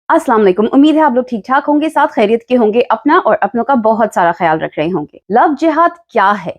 अस्सलाम वालेकुम। उम्मीद है आप लोग ठीक ठाक होंगे, साथ खैरियत के होंगे, अपना और अपनों का बहुत सारा ख्याल रख रहे होंगे। लव जिहाद क्या है?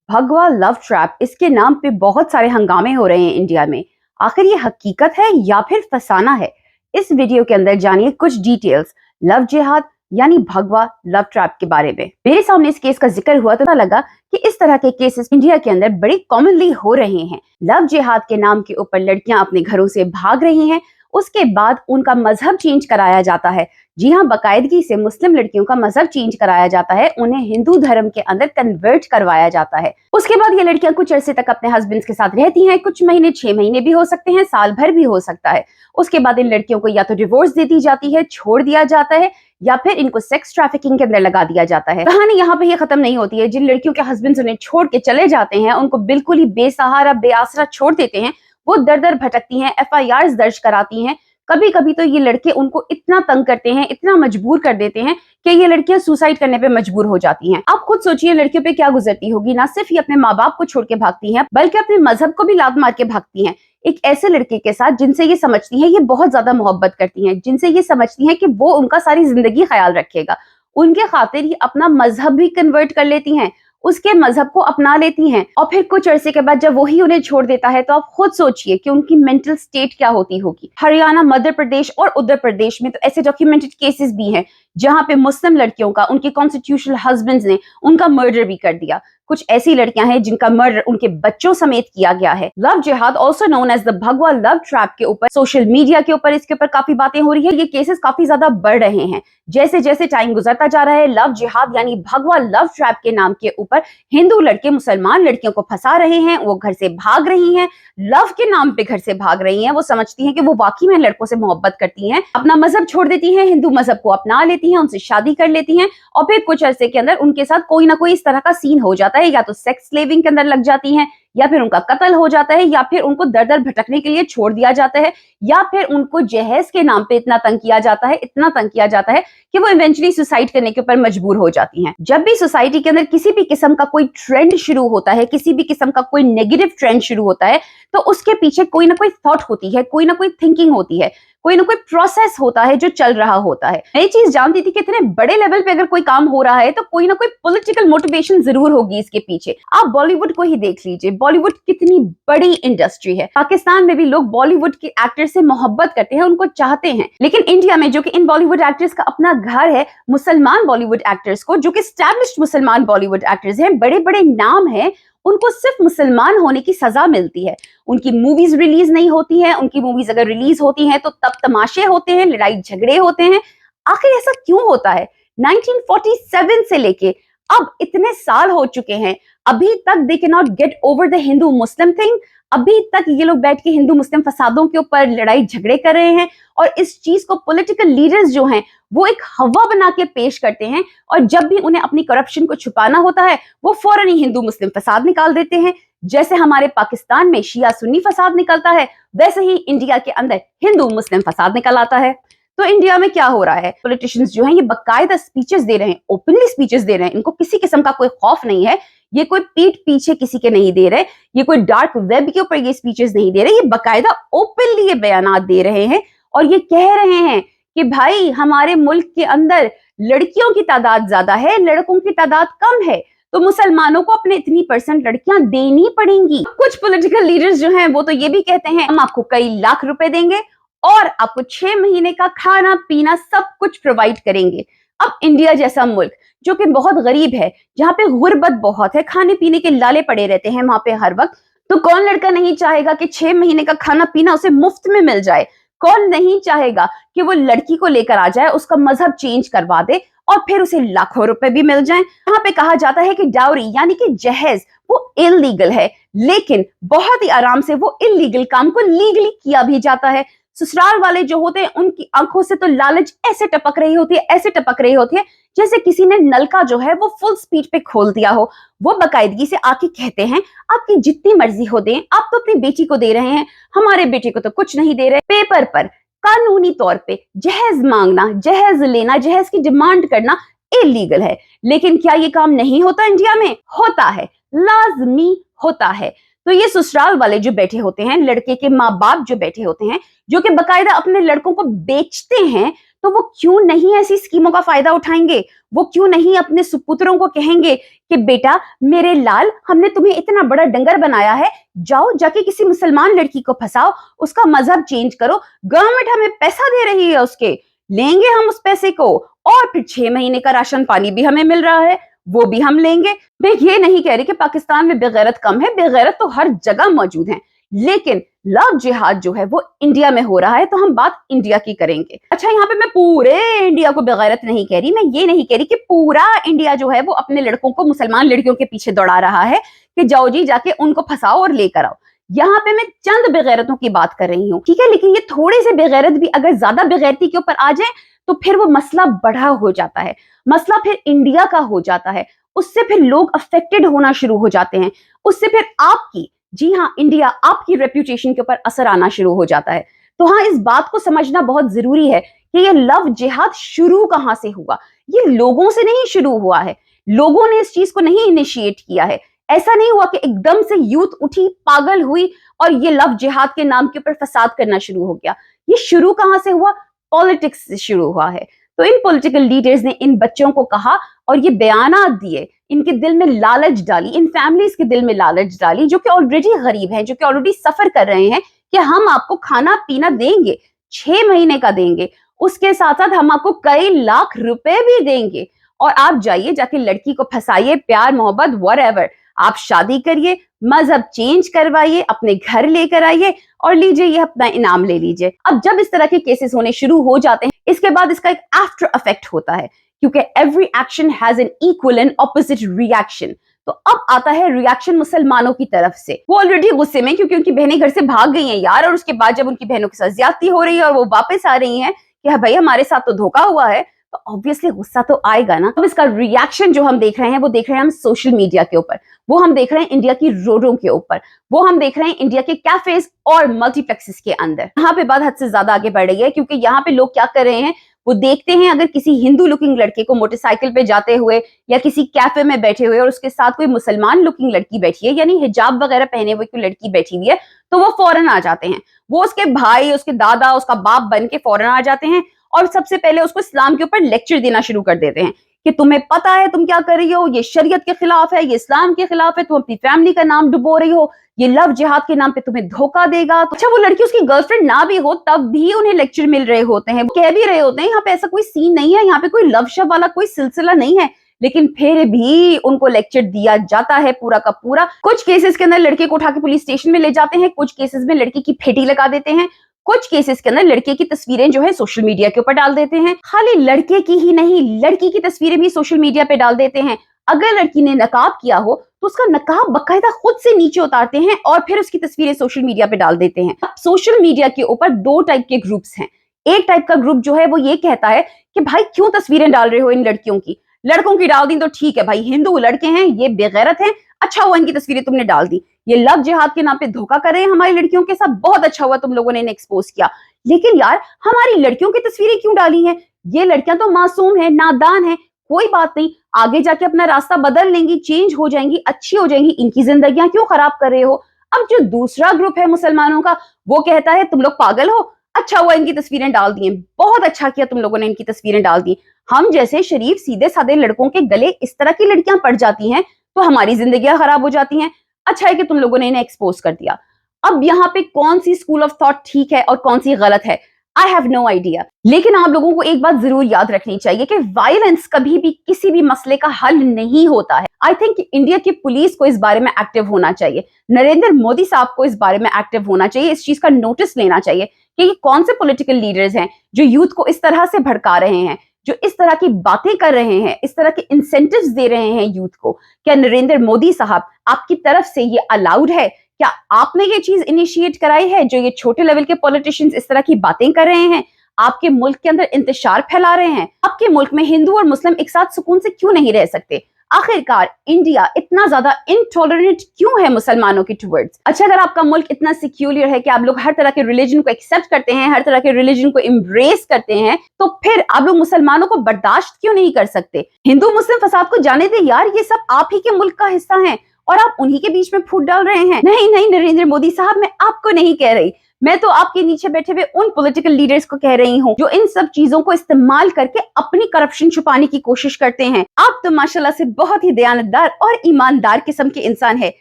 भगवा लव ट्रैप, इसके नाम पे बहुत सारे हंगामे हो रहे हैं इंडिया में। आखिर ये हकीकत है या फिर फसाना है? इस वीडियो के अंदर जानिए कुछ डिटेल्स लव जिहाद यानी भगवा लव ट्रैप के बारे में। मेरे सामने इस केस का जिक्र हुआ तो पता लगा कि इस तरह के केसेस इंडिया के अंदर बड़ी कॉमनली हो रहे हैं। लव जिहाद के नाम के ऊपर लड़कियां अपने घरों से भाग रही हैं, उसके बाद उनका मजहब चेंज कराया जाता है। जी हाँ, बाकायदगी से मुस्लिम लड़कियों का मजहब चेंज कराया जाता है, उन्हें हिंदू धर्म के अंदर कन्वर्ट करवाया जाता है। उसके बाद ये लड़कियां कुछ अरसे तक अपने हस्बैंड्स के साथ रहती हैं, कुछ महीने, 6 महीने भी हो सकते हैं, साल भर भी हो सकता है। उसके बाद इन लड़कियों को या तो डिवोर्स दे दी जाती है, छोड़ दिया जाता है, या फिर इनको सेक्स ट्रैफिकिंग के अंदर लगा दिया जाता है। कहानी यहाँ पे ये खत्म नहीं होती है। जिन लड़कियों के हस्बैंड्स उन्हें छोड़ के चले जाते हैं, उनको बिल्कुल ही बेसहारा बेआसरा छोड़ देते हैं, वो दर दर भटकती हैं, FIRs दर्ज कराती हैं। कभी कभी तो ये लड़के उनको इतना तंग करते हैं, इतना मजबूर कर देते हैं कि ये लड़कियां सुसाइड करने पे मजबूर हो जाती हैं। आप खुद सोचिए लड़कियों पे क्या गुजरती होगी। ना सिर्फ ये अपने माँ बाप को छोड़ के भागती हैं, बल्कि अपने मजहब को भी लात मार के भागती हैं, एक ऐसे लड़के के साथ जिनसे ये समझती हैं ये बहुत ज्यादा मोहब्बत करती हैं, जिनसे ये समझती हैं कि वो उनका सारी जिंदगी ख्याल रखेगा। उनके खातिर ये अपना मजहब भी कन्वर्ट कर लेती हैं, उसके मजहब को अपना लेती हैं, और फिर कुछ अरसे के बाद जब वही उन्हें छोड़ देता है तो आप खुद सोचिए कि उनकी मेंटल स्टेट क्या होती होगी। हरियाणा, मध्य प्रदेश और उत्तर प्रदेश में तो ऐसे डॉक्यूमेंटेड केसेस भी हैं जहां पे मुस्लिम लड़कियों का उनके कॉन्स्टिट्यूशनल हस्बैंड्स ने उनका मर्डर भी कर दिया। कुछ ऐसी लड़कियां हैं जिनका मर्डर उनके बच्चों समेत किया गया है। लव जिहाद ऑल्सो नोन एज द भगवा लव ट्रैप के ऊपर सोशल मीडिया के ऊपर इसके ऊपर काफी बातें हो रही है। ये केसेस काफी ज्यादा बढ़ रहे हैं जैसे जैसे टाइम गुजरता जा रहा है। लव जिहाद यानी भगवा लव ट्रैप के नाम के ऊपर हिंदू लड़के मुसलमान लड़कियों को फंसा रहे हैं, वो घर से भाग रही हैं, लव के नाम पे घर से भाग रही हैं। वो समझती हैं कि वो वाकई में लड़कों से मोहब्बत करती हैं, अपना मजहब छोड़ देती हैं, हिंदू मजहब को अपना लेती हैं, उनसे शादी कर लेती हैं, और फिर कुछ अरसे के अंदर उनके साथ कोई ना कोई इस तरह का सीन हो जाता है। या तो सेक्स स्लेविंग के अंदर लग जाती हैं, या फिर उनका कत्ल हो जाता है, या फिर उनको दर दर भटकने के लिए छोड़ दिया जाता है, या फिर उनको जहेज के नाम पे इतना तंग किया जाता है, इतना तंग किया जाता है कि वो इवेंचुअली सुसाइड करने के ऊपर मजबूर हो जाती हैं। जब भी सोसाइटी के अंदर किसी भी किस्म का कोई ट्रेंड शुरू होता है, किसी भी किस्म का कोई नेगेटिव ट्रेंड शुरू होता है, तो उसके पीछे कोई ना कोई थॉट होती है, कोई ना कोई थिंकिंग होती है, कोई ना कोई प्रोसेस होता है जो चल रहा होता है। मैं ये चीज जानती थी कि इतने बड़े लेवल पे अगर कोई काम हो रहा है तो कोई ना कोई पॉलिटिकल मोटिवेशन जरूर होगी इसके पीछे। आप बॉलीवुड को ही देख लीजिए, बॉलीवुड कितनी बड़ी इंडस्ट्री है। पाकिस्तान में भी लोग बॉलीवुड के एक्टर से मोहब्बत करते हैं, उनको चाहते हैं, लेकिन इंडिया में जो कि इन बॉलीवुड एक्टर्स का अपना घर है, मुसलमान बॉलीवुड एक्टर्स को, जो कि एस्टैब्लिश्ड मुसलमान बॉलीवुड एक्टर्स हैं, बड़े बड़े नाम हैं, उनको सिर्फ मुसलमान होने की सजा मिलती है। उनकी मूवीज रिलीज नहीं होती हैं, उनकी मूवीज अगर रिलीज होती हैं तो तब तमाशे होते हैं, लड़ाई झगड़े होते हैं। आखिर ऐसा क्यों होता है? 1947 से लेके अब इतने साल हो चुके हैं, अभी तक they can not get over the Hindu Muslim thing. अभी तक ये लोग बैठ के हिंदू मुस्लिम फसादों के ऊपर लड़ाई झगड़े कर रहे हैं, और इस चीज को पॉलिटिकल लीडर्स जो हैं वो एक हवा बना के पेश करते हैं, और जब भी उन्हें अपनी करप्शन को छुपाना होता है वो फौरन ही हिंदू मुस्लिम फसाद निकाल देते हैं। जैसे हमारे पाकिस्तान में शिया सुन्नी फसाद निकलता है, वैसे ही इंडिया के अंदर हिंदू मुस्लिम फसाद निकल आता है। तो इंडिया में क्या हो रहा है? पॉलिटिशियंस जो हैं ये बाकायदा स्पीचेस दे रहे हैं, ओपनली स्पीचेस दे रहे हैं, इनको किसी किस्म का कोई खौफ नहीं है, ये कोई पीठ पीछे किसी के नहीं दे रहे, ये कोई डार्क वेब के ऊपर ये स्पीचेस नहीं दे रहे, ये बाकायदा ओपनली ये बयानात दे रहे हैं, और ये कह रहे हैं कि भाई हमारे मुल्क के अंदर लड़कियों की तादाद ज्यादा है, लड़कों की तादाद कम है, तो मुसलमानों को अपने इतनी % लड़कियां देनी पड़ेंगी। कुछ पॉलिटिकल लीडर्स जो हैं वो तो ये भी कहते हैं हम आपको कई लाख रुपए देंगे और आपको 6 महीने का खाना पीना सब कुछ प्रोवाइड करेंगे। अब इंडिया जैसा मुल्क जो कि बहुत गरीब है, जहाँ पे गुर्बत बहुत है, खाने पीने के लाले पड़े रहते हैं वहां पे हर वक्त, तो कौन लड़का नहीं चाहेगा कि 6 महीने का खाना पीना उसे मुफ्त में मिल जाए? कौन नहीं चाहेगा कि वो लड़की को लेकर आ जाए, उसका मजहब चेंज करवा दे, और फिर उसे लाखों रुपए भी मिल जाएं? यहाँ पे कहा जाता है कि डाउरी यानी कि जहेज वो इलीगल है, लेकिन बहुत ही आराम से वो इलीगल काम को लीगली किया भी जाता है। ससुराल वाले जो होते हैं उनकी आंखों से तो लालच ऐसे टपक रही होती है, ऐसे टपक रही होती है जैसे किसी ने नलका जो है वो फुल स्पीड पे खोल दिया हो। वो बाकायदगी से आके कहते हैं आपकी जितनी मर्जी हो दें, आप तो अपनी बेटी को दे रहे हैं, हमारे बेटे को तो कुछ नहीं दे रहे। पेपर पर कानूनी तौर पे जहेज मांगना, जहेज लेना, जहेज की डिमांड करना इलीगल है, लेकिन क्या ये काम नहीं होता इंडिया में? होता है, लाजमी होता है। तो ये ससुराल वाले जो बैठे होते हैं, लड़के के माँ बाप जो बैठे होते हैं, जो कि बकायदा अपने लड़कों को बेचते हैं, तो वो क्यों नहीं ऐसी स्कीमों का फायदा उठाएंगे? वो क्यों नहीं अपने सुपुत्रों को कहेंगे कि बेटा मेरे लाल, हमने तुम्हें इतना बड़ा डंगर बनाया है, जाओ जाके किसी मुसलमान लड़की को फंसाओ, उसका मजहब चेंज करो, गवर्नमेंट हमें पैसा दे रही है, उसके लेंगे हम उस पैसे को, और फिर 6 महीने का राशन पानी भी हमें मिल रहा है, वो भी हम लेंगे। मैं ये नहीं कह रही कि पाकिस्तान में बेगैरत कम है, बेगैरत तो हर जगह मौजूद है, लेकिन लव जिहाद जो है वो इंडिया में हो रहा है, तो हम बात इंडिया की करेंगे। अच्छा, यहाँ पे मैं पूरे इंडिया को बेगैरत नहीं कह रही, मैं ये नहीं कह रही कि पूरा इंडिया जो है वो अपने लड़कों को मुसलमान लड़कियों के पीछे दौड़ा रहा है कि जाओ जी जाके उनको फंसाओ और लेकर आओ। यहाँ पे मैं चंद बेगैरतों की बात कर रही हूँ, ठीक है, लेकिन ये थोड़े से बेगैरत भी अगर ज्यादा बेगैरती के ऊपर आ जाए तो फिर वो मसला बड़ा हो जाता है, मसला फिर इंडिया का हो जाता है, उससे फिर लोग अफेक्टेड होना शुरू हो जाते हैं, उससे फिर आपकी, जी हाँ इंडिया, आपकी रेप्यूटेशन के ऊपर असर आना शुरू हो जाता है। तो हाँ, इस बात को समझना बहुत जरूरी है कि ये लव जिहाद शुरू कहां से हुआ। ये लोगों से नहीं शुरू हुआ है, लोगों ने इस चीज को नहीं इनिशिएट किया है। ऐसा नहीं हुआ कि एकदम से यूथ उठी, पागल हुई और ये लव जिहाद के नाम के ऊपर फसाद करना शुरू हो गया। ये शुरू कहां से हुआ? पॉलिटिक्स से शुरू हुआ है। तो इन पॉलिटिकल लीडर्स ने इन बच्चों को कहा और ये बयानात दिए, इनके दिल में लालच डाली, इन फैमिलीज के दिल में लालच डाली जो कि ऑलरेडी गरीब हैं, जो कि ऑलरेडी सफर कर रहे हैं, कि हम आपको खाना पीना देंगे, 6 महीने का देंगे, उसके साथ साथ हम आपको कई लाख रुपए भी देंगे, और आप जाइए जाके लड़की को फंसाइए, प्यार मोहब्बत व्हाटएवर, आप शादी करिए, मजहब चेंज करवाइए, अपने घर लेकर आइए और लीजिए ये अपना इनाम ले लीजिए। अब जब इस तरह के केसेस होने शुरू हो जाते हैं, इसके बाद इसका एक आफ्टर इफेक्ट होता है, क्योंकि every action has an equal and opposite reaction. तो अब आता है रिएक्शन मुसलमानों की तरफ से। वो ऑलरेडी गुस्से में, क्योंकि उनकी बहनें घर से भाग गई हैं यार, और उसके बाद जब उनकी बहनों के साथ ज्यादती हो रही है और वो वापस आ रही हैं कि हाँ भाई हमारे साथ तो धोखा हुआ है, तो ऑब्वियसली गुस्सा तो आएगा ना। अब इसका रिएक्शन जो हम देख रहे हैं वो देख रहे हैं हम सोशल मीडिया के ऊपर, वो हम देख रहे हैं इंडिया की रोडों के ऊपर, वो हम देख रहे हैं इंडिया के कैफेज और मल्टीप्लेक्सेस के अंदर। यहाँ पे बात हद से ज्यादा आगे बढ़ रही है, क्योंकि यहाँ पे लोग क्या कर रहे हैं, वो देखते हैं अगर किसी हिंदू लुकिंग लड़के को मोटरसाइकिल पे जाते हुए या किसी कैफे में बैठे हुए और उसके साथ कोई मुसलमान लुकिंग लड़की बैठी है, यानी हिजाब वगैरह पहने हुए कोई लड़की बैठी हुई है, तो वो फौरन आ जाते हैं, वो उसके भाई, उसके दादा, उसका बाप बन के फौरन आ जाते हैं और सबसे पहले उसको इस्लाम के ऊपर लेक्चर देना शुरू कर देते हैं कि तुम्हें पता है तुम क्या कर रही हो, ये शरीयत के खिलाफ है, ये इस्लाम के खिलाफ है, तुम अपनी फैमिली का नाम डुबो रही हो, ये लव जिहाद के नाम पे तुम्हें धोखा देगा। अच्छा, वो लड़की उसकी गर्लफ्रेंड ना भी हो तब भी उन्हें लेक्चर मिल रहे होते हैं, वो कह भी रहे होते हैं यहाँ पे ऐसा कोई सीन नहीं है, यहाँ पे कोई लव शव वाला कोई सिलसिला नहीं है, लेकिन फिर भी उनको लेक्चर दिया जाता है पूरा का पूरा। कुछ केसेस के अंदर लड़के को उठा के पुलिस स्टेशन में ले जाते हैं, कुछ केसेस में लड़की की फेटी लगा देते हैं, कुछ केसेस के अंदर लड़के की तस्वीरें जो है सोशल मीडिया के ऊपर डाल देते हैं। खाली लड़के की ही नहीं, लड़की की तस्वीरें भी सोशल मीडिया पे डाल देते हैं। अगर लड़की ने नकाब किया हो तो उसका नकाब बकायदा खुद से नीचे उतारते हैं और फिर उसकी तस्वीरें सोशल मीडिया पे डाल देते हैं। अब सोशल मीडिया के ऊपर 2 टाइप के ग्रुप्स हैं। एक टाइप का ग्रुप जो है वो ये कहता है कि भाई क्यों तस्वीरें डाल रहे हो इन लड़कियों की, लड़कों की डाल दी तो ठीक है भाई, हिंदू लड़के हैं, ये बेगैरत हैं, अच्छा हुआ इनकी तस्वीरें तुमने डाल दी, ये लव जिहाद के नाम पे धोखा कर रहे हैं हमारी लड़कियों के साथ, बहुत अच्छा हुआ तुम लोगों ने इन्हें एक्सपोज किया। लेकिन यार हमारी लड़कियों की तस्वीरें क्यों डाली हैं? ये लड़कियां तो मासूम है, नादान है, कोई बात नहीं, आगे जाके अपना रास्ता बदल लेंगी, चेंज हो जाएंगी, अच्छी हो जाएंगी, इनकी जिंदगियां क्यों खराब कर रहे हो? अब जो दूसरा ग्रुप है मुसलमानों का, वो कहता है तुम लोग पागल हो, अच्छा हुआ इनकी तस्वीरें डाल दी, बहुत अच्छा किया तुम लोगों ने इनकी तस्वीरें डाल दी, हम जैसे शरीफ सीधे साधे लड़कों के गले इस तरह की लड़कियां पड़ जाती हैं तो हमारी जिंदगियां खराब हो जाती हैं, अच्छा है कि तुम लोगों ने इन्हें एक्सपोज कर दिया। अब यहाँ पे कौन सी स्कूल ऑफ थॉट ठीक है और कौन सी गलत है, आई हैव नो आइडिया। लेकिन आप लोगों को एक बात जरूर याद रखनी चाहिए कि वायलेंस कभी भी किसी भी मसले का हल नहीं होता है। आई थिंक इंडिया की पुलिस को इस बारे में एक्टिव होना चाहिए, नरेंद्र मोदी साहब को इस बारे में एक्टिव होना चाहिए, इस चीज का नोटिस लेना चाहिए कि ये कौन से पॉलिटिकल लीडर्स हैं जो यूथ को इस तरह से भड़का रहे हैं, जो इस तरह की बातें कर रहे हैं, इस तरह के इंसेंटिव्स दे रहे हैं यूथ को। क्या नरेंद्र मोदी साहब आपकी तरफ से ये अलाउड है? क्या आपने ये चीज इनिशिएट कराई है जो ये छोटे लेवल के पॉलिटिशियंस इस तरह की बातें कर रहे हैं, आपके मुल्क के अंदर इंतशार फैला रहे हैं? आपके मुल्क में हिंदू और मुस्लिम एक साथ सुकून से क्यों नहीं रह सकते? आखिरकार इंडिया इतना ज्यादा इनटॉलरेंट क्यों है मुसलमानों के टुवर्ड्स? अच्छा, अगर आपका मुल्क इतना सिक्यूलर है कि आप लोग हर तरह के रिलीजन को एक्सेप्ट करते हैं, हर तरह के रिलीजन को एम्ब्रेस करते हैं, तो फिर आप लोग मुसलमानों को बर्दाश्त क्यों नहीं कर सकते? हिंदू मुस्लिम फसाद को जाने दे यार, ये सब आप ही के मुल्क का हिस्सा है और आप उन्हीं के बीच में फूट डाल रहे हैं। नहीं नहीं नरेंद्र मोदी साहब, मैं आपको नहीं कह रही, मैं तो आपके नीचे बैठे हुए उन पॉलिटिकल लीडर्स को कह रही हूँ जो इन सब चीजों को इस्तेमाल करके अपनी करप्शन छुपाने की कोशिश करते हैं। आप तो माशाल्लाह से बहुत ही दयानतदार और ईमानदार किस्म के इंसान है,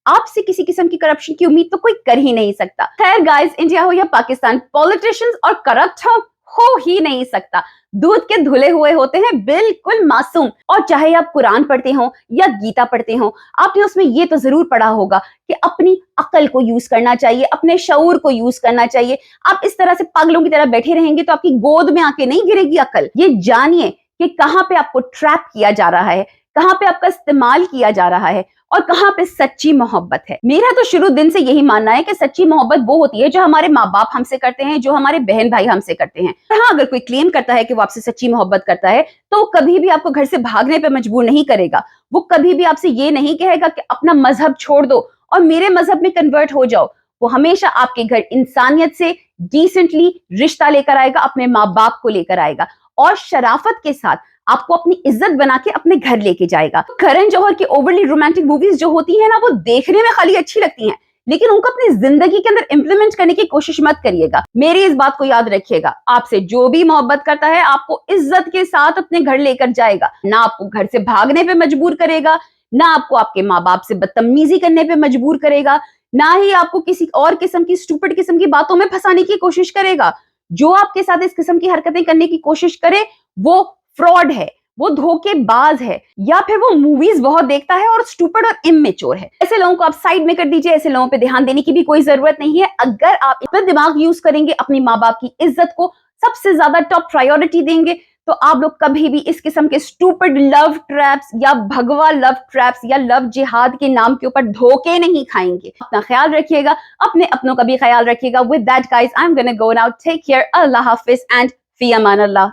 आपसे किसी किस्म की करप्शन की उम्मीद तो कोई कर ही नहीं सकता। खैर गाइस, इंडिया हो या पाकिस्तान, पॉलिटिशियंस और करप्ट हो ही नहीं सकता। दूध के धुले हुए होते हैं, बिल्कुल मासूम। और चाहे आप कुरान पढ़ते हो या गीता पढ़ते हो, आपने उसमें ये तो जरूर पढ़ा होगा कि अपनी अकल को यूज करना चाहिए, अपने शऊर को यूज करना चाहिए। आप इस तरह से पागलों की तरह बैठे रहेंगे तो आपकी गोद में आके नहीं गिरेगी अकल। ये जानिए कि कहां पे आपको ट्रैप किया जा रहा है, कहां पे आपका इस्तेमाल किया जा रहा है और कहां पे सच्ची मोहब्बत है। मेरा तो शुरू दिन से यही मानना है कि सच्ची मोहब्बत वो होती है जो हमारे माँ बाप हमसे करते हैं, जो हमारे बहन भाई हमसे करते हैं। हाँ, अगर कोई क्लेम करता है कि वो आपसे सच्ची मोहब्बत करता है तो वो कभी भी आपको घर से भागने पे मजबूर नहीं करेगा। वो कभी भी आपसे ये नहीं कहेगा कि अपना मजहब छोड़ दो और मेरे मजहब में कन्वर्ट हो जाओ। वो हमेशा आपके घर इंसानियत से डिसेंटली रिश्ता लेकर आएगा, अपने माँ बाप को लेकर आएगा और शराफत के साथ आपको अपनी इज्जत बना के अपने घर लेके जाएगा। करण जौहर की ओवरली रोमांटिक मूवीज जो होती है ना, वो देखने में खाली अच्छी लगती हैं, लेकिन उनको अपनी जिंदगी के अंदर इंप्लीमेंट करने की कोशिश मत करिएगा। मेरी इस बात को याद रखिएगा, आपसे जो भी मोहब्बत करता है आपको इज्जत के साथ अपने घर लेकर जाएगा, ना आपको घर से भागने पे मजबूर करेगा, ना आपको आपके माँ बाप से बदतमीजी करने पे मजबूर करेगा, ना ही आपको किसी और किस्म की स्टूपिड किस्म की बातों में फंसाने की कोशिश करेगा। जो आपके साथ इस किस्म की हरकतें करने की कोशिश करे वो फ्रॉड है, वो धोखेबाज है, या फिर वो मूवीज बहुत देखता है और स्टूपिड और इमेच्योर है। ऐसे लोगों को आप साइड में कर दीजिए, ऐसे लोगों पे ध्यान देने की भी कोई जरूरत नहीं है। अगर आप अपना दिमाग यूज करेंगे, अपनी माँ बाप की इज्जत को सबसे ज्यादा टॉप प्रायोरिटी देंगे, तो आप लोग कभी भी इस किस्म के स्टूपिड लव ट्रैप्स या भगवा लव ट्रैप्स या लव जिहाद के नाम के ऊपर धोखे नहीं खाएंगे। अपना ख्याल रखिएगा, अपने अपनों का भी ख्याल रखिएगा। With that guys, I am gonna go now, take care, अल्लाह हाफिज एंड फी अमान अल्लाह।